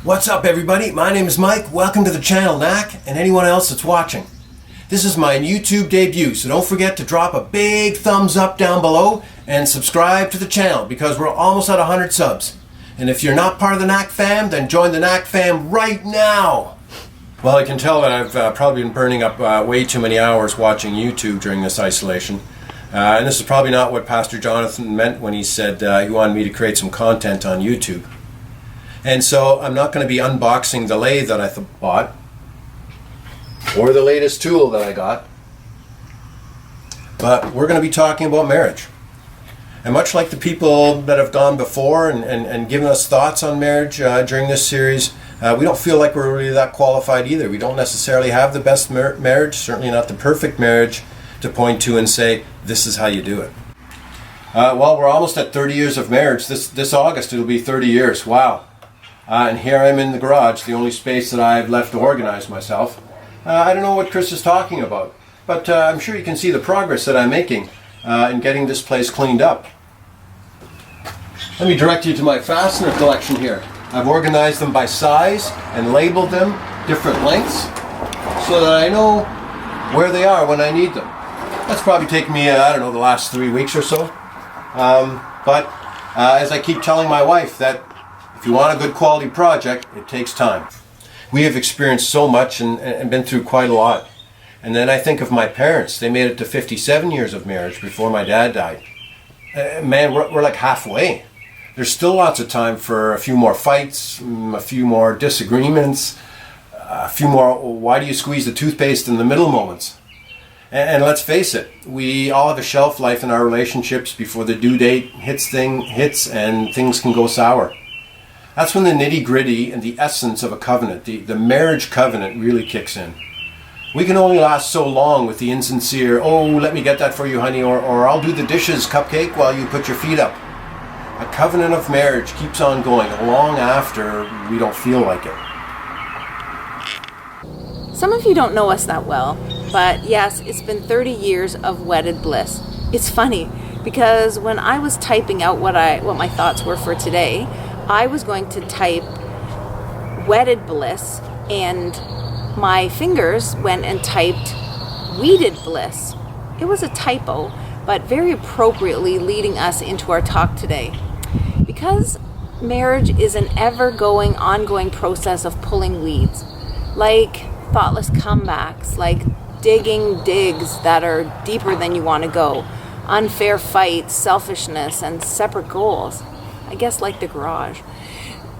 What's up everybody? My name is Mike. Welcome to the channel, Knack, and anyone else that's watching. This is my YouTube debut, so don't forget to drop a big thumbs up down below and subscribe to the channel because we're almost at 100 subs. And if you're not part of the Knack fam, then join the Knack fam right now. Well, I can tell that I've probably been burning up way too many hours watching YouTube during this isolation. And this is probably not what Pastor Jonathan meant when he said he wanted me to create some content on YouTube. And so I'm not going to be unboxing the lathe that I bought or the latest tool that I got, but we're going to be talking about marriage. And much like the people that have gone before and given us thoughts on marriage during this series, we don't feel like we're really that qualified either. We don't necessarily have the best marriage, certainly not the perfect marriage, to point to and say, this is how you do it. Well, we're almost at 30 years of marriage. This August it'll be 30 years. Wow. And here I'm in the garage, the only space that I've left to organize myself. I don't know what Kris is talking about, but I'm sure you can see the progress that I'm making in getting this place cleaned up. Let me direct you to my fastener collection here. I've organized them by size and labeled them different lengths so that I know where they are when I need them. That's probably taken me, I don't know, the last 3 weeks or so. But as I keep telling my wife that if you want a good quality project, it takes time. We have experienced so much and been through quite a lot. And then I think of my parents. They made it to 57 years of marriage before my dad died. Man, we're like halfway. There's still lots of time for a few more fights, a few more disagreements, a few more why do you squeeze the toothpaste in the middle moments. And let's face it, we all have a shelf life in our relationships before the due date hits and things can go sour. That's when the nitty-gritty and the essence of a covenant, the marriage covenant, really kicks in. We can only last so long with the insincere, oh, let me get that for you, honey, or I'll do the dishes, cupcake, while you put your feet up. A covenant of marriage keeps on going long after we don't feel like it. Some of you don't know us that well, but yes, it's been 30 years of wedded bliss. It's funny, because when I was typing out what my thoughts were for today, I was going to type wedded bliss, and my fingers went and typed weeded bliss. It was a typo, but very appropriately leading us into our talk today. Because marriage is an ever-going, ongoing process of pulling weeds, like thoughtless comebacks, like digging digs that are deeper than you want to go, unfair fights, selfishness, and separate goals. I guess like the garage.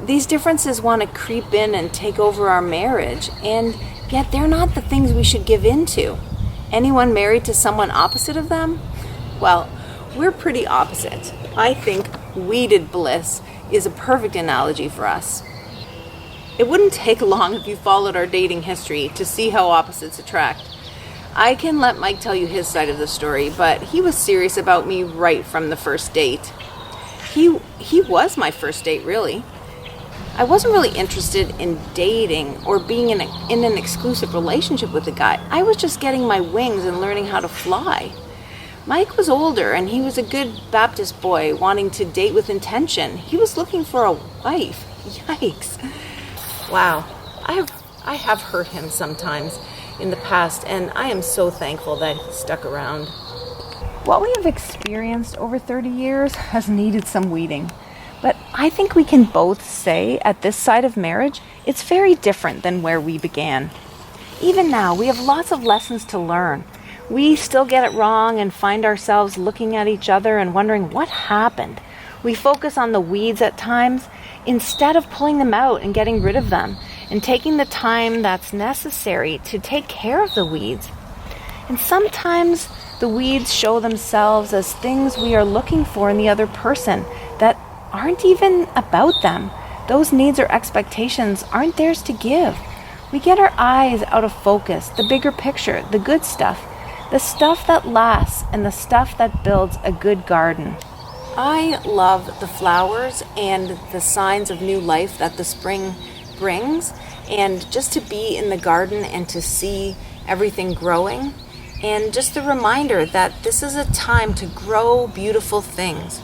These differences want to creep in and take over our marriage, and yet they're not the things we should give in to. Anyone married to someone opposite of them? Well, we're pretty opposite. I think weeded bliss is a perfect analogy for us. It wouldn't take long if you followed our dating history to see how opposites attract. I can let Mike tell you his side of the story, but he was serious about me right from the first date. He was my first date, really. I wasn't really interested in dating or being in an exclusive relationship with a guy. I was just getting my wings and learning how to fly. Mike was older, and he was a good Baptist boy wanting to date with intention. He was looking for a wife. Yikes. Wow. I have hurt him sometimes in the past, and I am so thankful that he stuck around. What we have experienced over 30 years has needed some weeding. But I think we can both say at this side of marriage, it's very different than where we began. Even now, we have lots of lessons to learn. We still get it wrong and find ourselves looking at each other and wondering what happened. We focus on the weeds at times instead of pulling them out and getting rid of them and taking the time that's necessary to take care of the weeds. And sometimes the weeds show themselves as things we are looking for in the other person that aren't even about them. Those needs or expectations aren't theirs to give. We get our eyes out of focus, the bigger picture, the good stuff, the stuff that lasts, and the stuff that builds a good garden. I love the flowers and the signs of new life that the spring brings, and just to be in the garden and to see everything growing, and just the reminder that this is a time to grow beautiful things.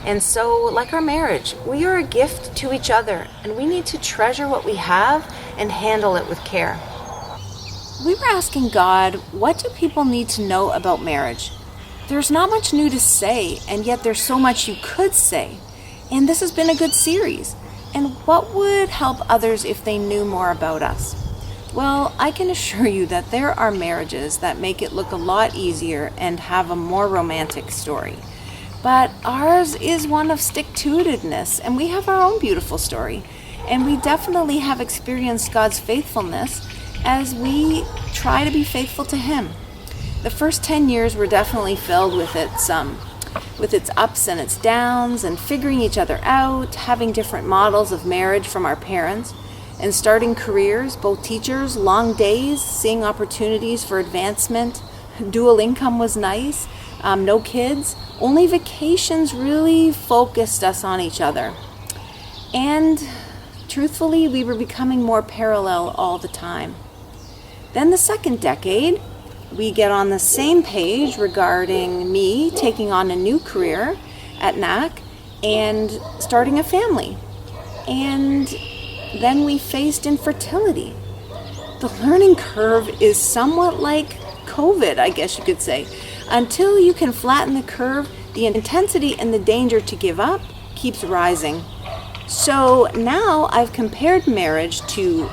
And so, like our marriage, we are a gift to each other, and we need to treasure what we have and handle it with care. We were asking God, what do people need to know about marriage? There's not much new to say, and yet there's so much you could say. And this has been a good series. And what would help others if they knew more about us? Well, I can assure you that there are marriages that make it look a lot easier and have a more romantic story. But ours is one of stick-to-itiveness, and we have our own beautiful story. And we definitely have experienced God's faithfulness as we try to be faithful to Him. The first 10 years were definitely filled with its ups and its downs, and figuring each other out, having different models of marriage from our parents, and starting careers, both teachers, long days, seeing opportunities for advancement. Dual income was nice, no kids, only vacations really focused us on each other. And truthfully, we were becoming more parallel all the time. Then the second decade, we get on the same page regarding me taking on a new career at NAC and starting a family. And then we faced infertility. The learning curve is somewhat like COVID, I guess you could say. Until you can flatten the curve, the intensity and the danger to give up keeps rising. So now I've compared marriage to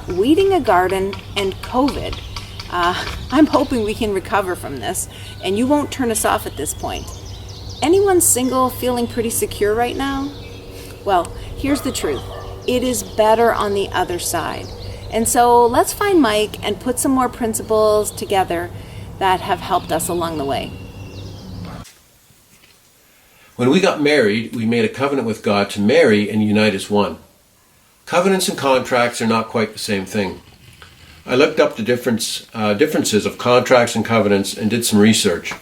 weeding a garden and COVID. I'm hoping we can recover from this, and you won't turn us off at this point. Anyone single feeling pretty secure right now? Well, here's the truth. It is better on the other side. And so let's find Mike and put some more principles together that have helped us along the way. When we got married, we made a covenant with God to marry and unite as one. Covenants and contracts are not quite the same thing. I looked up the differences of contracts and covenants and did some research.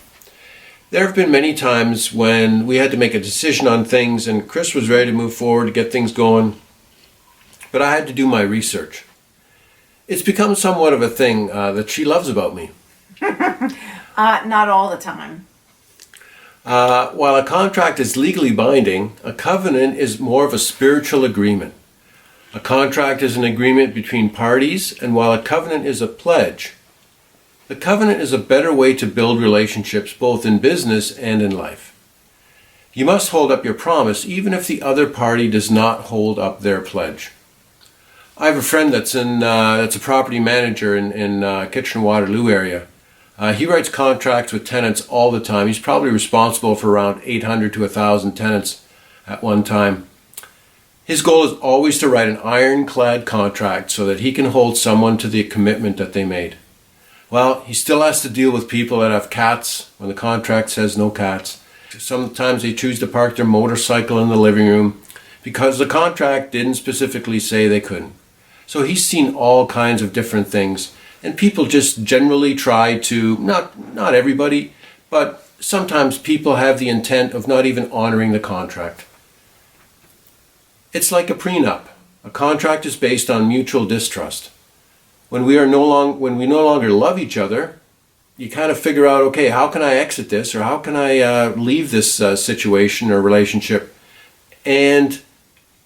There have been many times when we had to make a decision on things and Kris was ready to move forward to get things going, but I had to do my research. It's become somewhat of a thing that she loves about me. Not all the time. While a contract is legally binding, a covenant is more of a spiritual agreement. A contract is an agreement between parties, and while a covenant is a pledge, the covenant is a better way to build relationships both in business and in life. You must hold up your promise even if the other party does not hold up their pledge. I have a friend that's a property manager in Kitchener-Waterloo area. He writes contracts with tenants all the time. He's probably responsible for around 800 to 1,000 tenants at one time. His goal is always to write an ironclad contract so that he can hold someone to the commitment that they made. Well, he still has to deal with people that have cats when the contract says no cats. Sometimes they choose to park their motorcycle in the living room because the contract didn't specifically say they couldn't. So he's seen all kinds of different things, and people just generally try to, not everybody, but sometimes people have the intent of not even honoring the contract. It's like a prenup. A contract is based on mutual distrust. When we no longer love each other, you kind of figure out, okay, how can I exit this, or how can I leave this situation or relationship and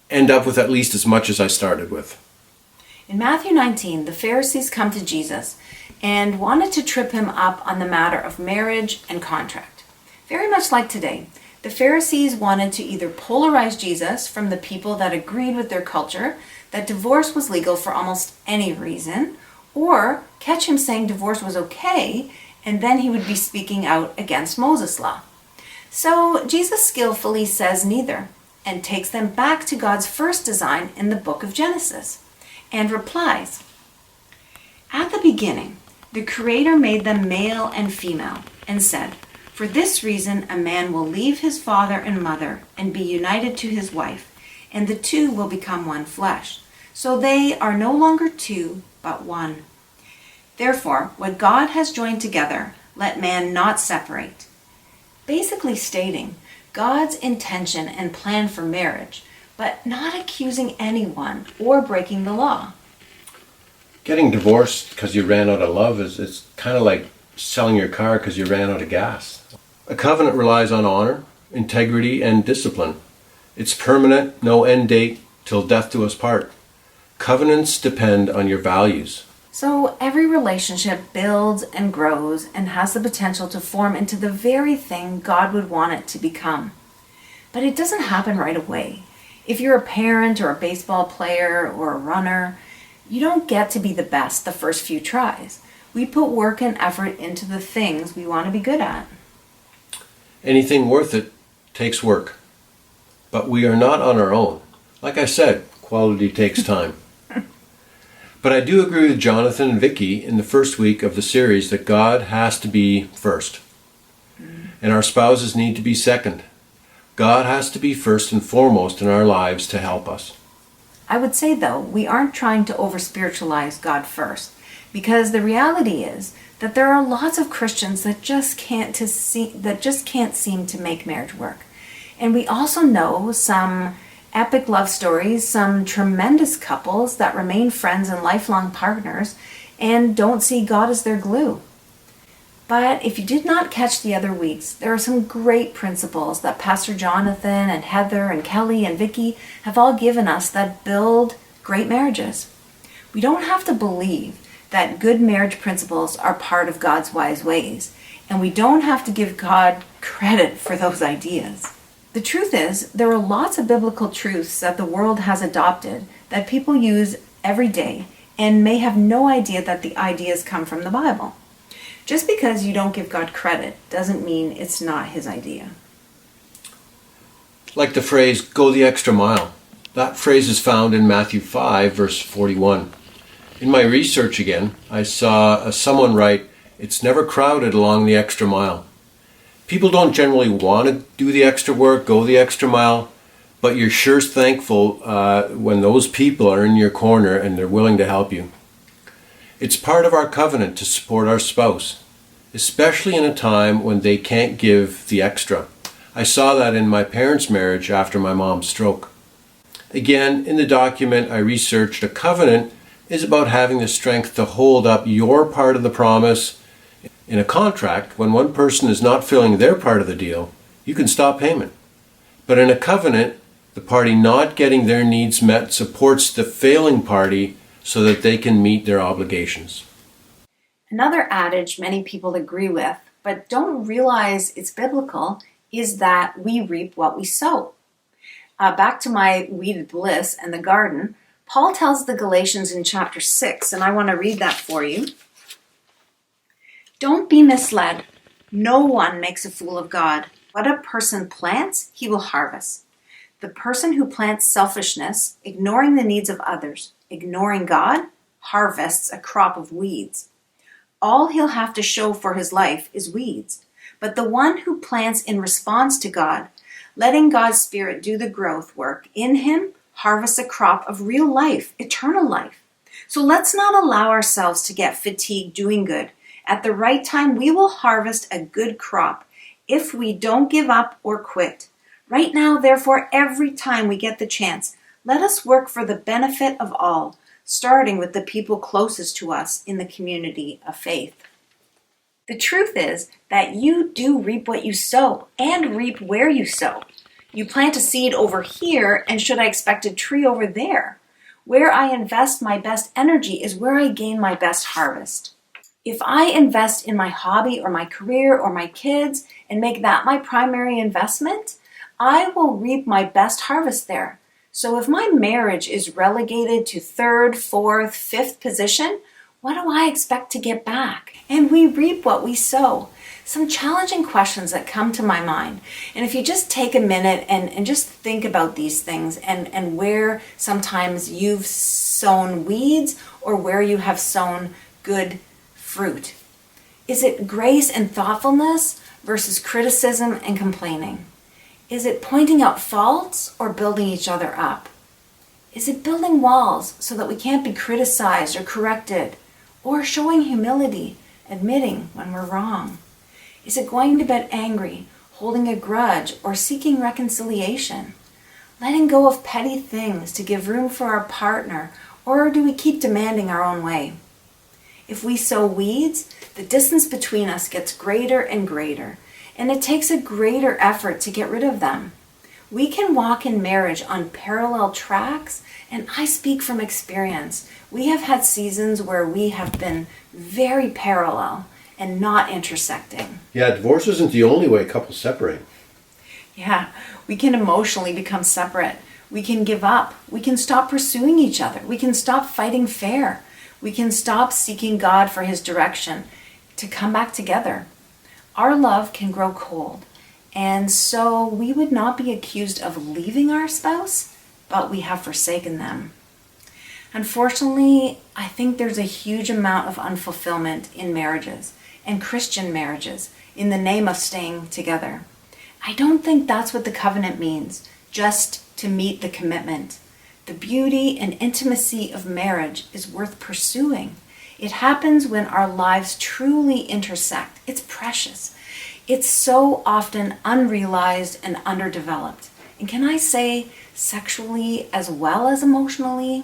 end up with at least as much as I started with. In Matthew 19, the Pharisees come to Jesus and wanted to trip him up on the matter of marriage and contract. Very much like today, the Pharisees wanted to either polarize Jesus from the people that agreed with their culture that divorce was legal for almost any reason, or catch him saying divorce was okay, and then he would be speaking out against Moses' law. So Jesus skillfully says neither, and takes them back to God's first design in the book of Genesis, and replies, "At the beginning, the Creator made them male and female, and said, 'For this reason a man will leave his father and mother and be united to his wife, and the two will become one flesh. So they are no longer two, but one. Therefore, what God has joined together, let man not separate.'" Basically stating God's intention and plan for marriage, but not accusing anyone or breaking the law. Getting divorced because you ran out of love is kind of like selling your car because you ran out of gas. A covenant relies on honor, integrity, and discipline. It's permanent, no end date, till death do us part. Covenants depend on your values. So every relationship builds and grows and has the potential to form into the very thing God would want it to become. But it doesn't happen right away. If you're a parent or a baseball player or a runner, you don't get to be the best the first few tries. We put work and effort into the things we want to be good at. Anything worth it takes work. But we are not on our own. Like I said, quality takes time. But I do agree with Jonathan and Vicky in the first week of the series that God has to be first. And our spouses need to be second. God has to be first and foremost in our lives to help us. I would say, though, we aren't trying to over-spiritualize God first, because the reality is that there are lots of Christians that just can't seem to make marriage work. And we also know some epic love stories, some tremendous couples that remain friends and lifelong partners and don't see God as their glue. But if you did not catch the other weeks, there are some great principles that Pastor Jonathan and Heather and Kelly and Vicky have all given us that build great marriages. We don't have to believe that good marriage principles are part of God's wise ways, and we don't have to give God credit for those ideas. The truth is, there are lots of biblical truths that the world has adopted that people use every day and may have no idea that the ideas come from the Bible. Just because you don't give God credit doesn't mean it's not His idea. Like the phrase, go the extra mile. That phrase is found in Matthew 5, verse 41. In my research again, I saw someone write, it's never crowded along the extra mile. People don't generally want to do the extra work, go the extra mile, but you're sure thankful when those people are in your corner and they're willing to help you. It's part of our covenant to support our spouse, especially in a time when they can't give the extra. I saw that in my parents' marriage after my mom's stroke. Again, in the document I researched, a covenant is about having the strength to hold up your part of the promise. In a contract, when one person is not filling their part of the deal, you can stop payment. But in a covenant, the party not getting their needs met supports the failing party so that they can meet their obligations. Another adage many people agree with, but don't realize it's biblical, is that we reap what we sow. Back to my weeded bliss and the garden, Paul tells the Galatians in chapter 6, and I want to read that for you. Don't be misled. No one makes a fool of God. What a person plants, he will harvest. The person who plants selfishness, ignoring the needs of others, ignoring God, harvests a crop of weeds. All he'll have to show for his life is weeds. But the one who plants in response to God, letting God's Spirit do the growth work in him, harvests a crop of real life, eternal life. So let's not allow ourselves to get fatigued doing good. At the right time, we will harvest a good crop if we don't give up or quit. Right now, therefore, every time we get the chance, let us work for the benefit of all, starting with the people closest to us in the community of faith. The truth is that you do reap what you sow and reap where you sow. You plant a seed over here, and should I expect a tree over there? Where I invest my best energy is where I gain my best harvest. If I invest in my hobby or my career or my kids and make that my primary investment, I will reap my best harvest there. So if my marriage is relegated to third, fourth, fifth position, what do I expect to get back? And we reap what we sow. Some challenging questions that come to my mind. And if you just take a minute and just think about these things and where sometimes you've sown weeds or where you have sown good fruit. Is it grace and thoughtfulness versus criticism and complaining? Is it pointing out faults or building each other up? Is it building walls so that we can't be criticized or corrected, or showing humility, admitting when we're wrong? Is it going to bed angry, holding a grudge, or seeking reconciliation? Letting go of petty things to give room for our partner, or do we keep demanding our own way? If we sow weeds, the distance between us gets greater and greater, and it takes a greater effort to get rid of them. We can walk in marriage on parallel tracks, and I speak from experience. We have had seasons where we have been very parallel and not intersecting. Yeah, divorce isn't the only way couples separate. Yeah, we can emotionally become separate. We can give up. We can stop pursuing each other. We can stop fighting fair. We can stop seeking God for his direction to come back together. Our love can grow cold. And so we would not be accused of leaving our spouse, but we have forsaken them. Unfortunately, I think there's a huge amount of unfulfillment in marriages and Christian marriages in the name of staying together. I don't think that's what the covenant means, just to meet the commitment. The beauty and intimacy of marriage is worth pursuing. It happens when our lives truly intersect. It's precious. It's so often unrealized and underdeveloped. And can I say, sexually as well as emotionally,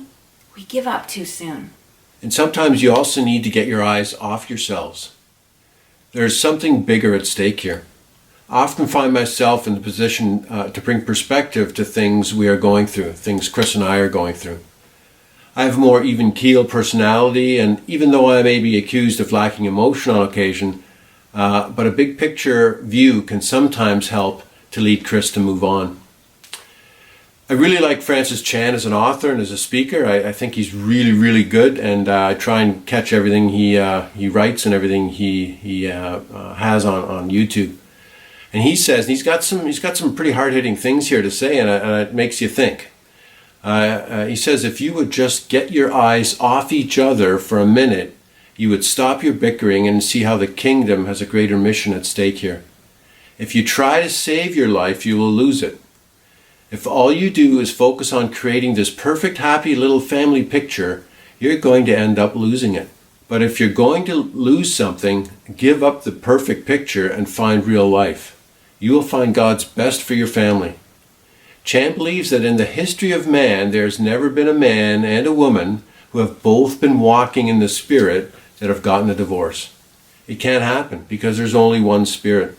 we give up too soon. And sometimes you also need to get your eyes off yourselves. There's something bigger at stake here. I often find myself in the position to bring perspective to things we are going through, things Kris and I are going through. I have a more even-keeled personality, and even though I may be accused of lacking emotion on occasion, but a big picture view can sometimes help to lead Kris to move on. I really like Francis Chan as an author and as a speaker. I think he's really, really good, and I try and catch everything he writes and everything he has on YouTube. And he says, and he's got some pretty hard-hitting things here to say, and it makes you think. He says, if you would just get your eyes off each other for a minute, you would stop your bickering and see how the kingdom has a greater mission at stake here. If you try to save your life, you will lose it. If all you do is focus on creating this perfect, happy little family picture, you're going to end up losing it. But if you're going to lose something, give up the perfect picture and find real life. You will find God's best for your family. Chan believes that in the history of man, there's never been a man and a woman who have both been walking in the Spirit that have gotten a divorce. It can't happen because there's only one Spirit.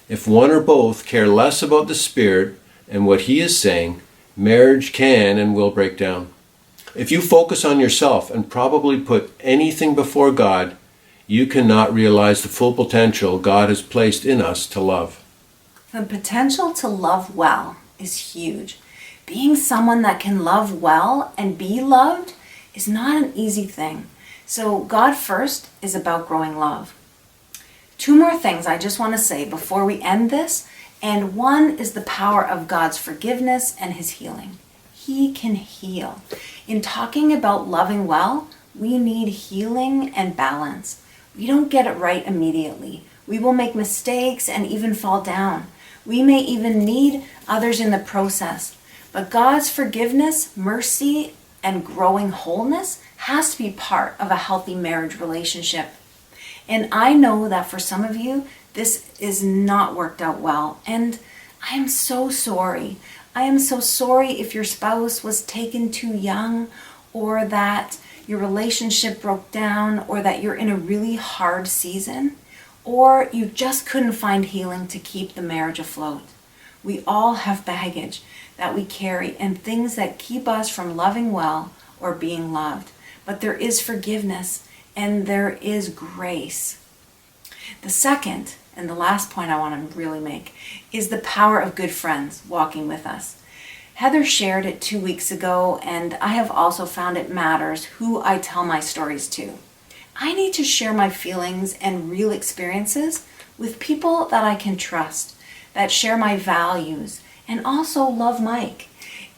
If one or both care less about the Spirit and what He is saying, marriage can and will break down. If you focus on yourself and probably put anything before God, you cannot realize the full potential God has placed in us to love. The potential to love well is huge. Being someone that can love well and be loved is not an easy thing. So God first is about growing love. Two more things I just want to say before we end this, and one is the power of God's forgiveness and His healing. He can heal. In talking about loving well, we need healing and balance. We don't get it right immediately. We will make mistakes and even fall down. We may even need others in the process. But God's forgiveness, mercy, and growing wholeness has to be part of a healthy marriage relationship. And I know that for some of you, this is not worked out well. And I am so sorry. I am so sorry if your spouse was taken too young, or that your relationship broke down, or that you're in a really hard season, or you just couldn't find healing to keep the marriage afloat. We all have baggage that we carry and things that keep us from loving well or being loved. But there is forgiveness and there is grace. The second and the last point I want to really make is the power of good friends walking with us. Heather shared it 2 weeks ago, and I have also found it matters who I tell my stories to. I need to share my feelings and real experiences with people that I can trust, that share my values, and also love Mike,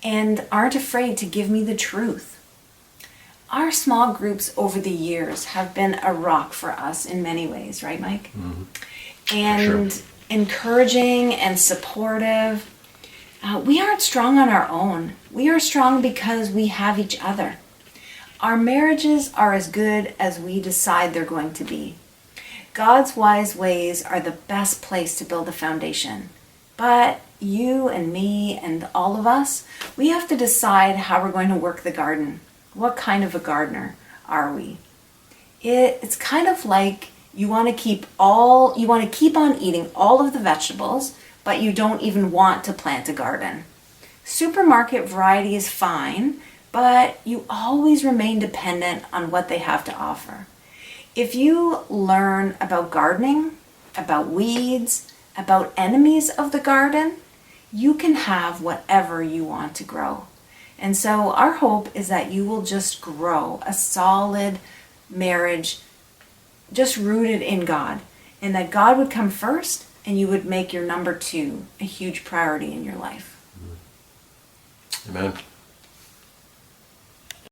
and aren't afraid to give me the truth. Our small groups over the years have been a rock for us in many ways, right, Mike? Mm-hmm. And sure. Encouraging and supportive. We aren't strong on our own. We are strong because we have each other. Our marriages are as good as we decide they're going to be. God's wise ways are the best place to build a foundation. But you and me and all of us, we have to decide how we're going to work the garden. What kind of a gardener are we? It's kind of like You want to keep on eating all of the vegetables, but you don't even want to plant a garden. Supermarket variety is fine, but you always remain dependent on what they have to offer. If you learn about gardening, about weeds, about enemies of the garden, you can have whatever you want to grow. And so our hope is that you will just grow a solid marriage just rooted in God, and that God would come first and you would make your number two a huge priority in your life. Amen.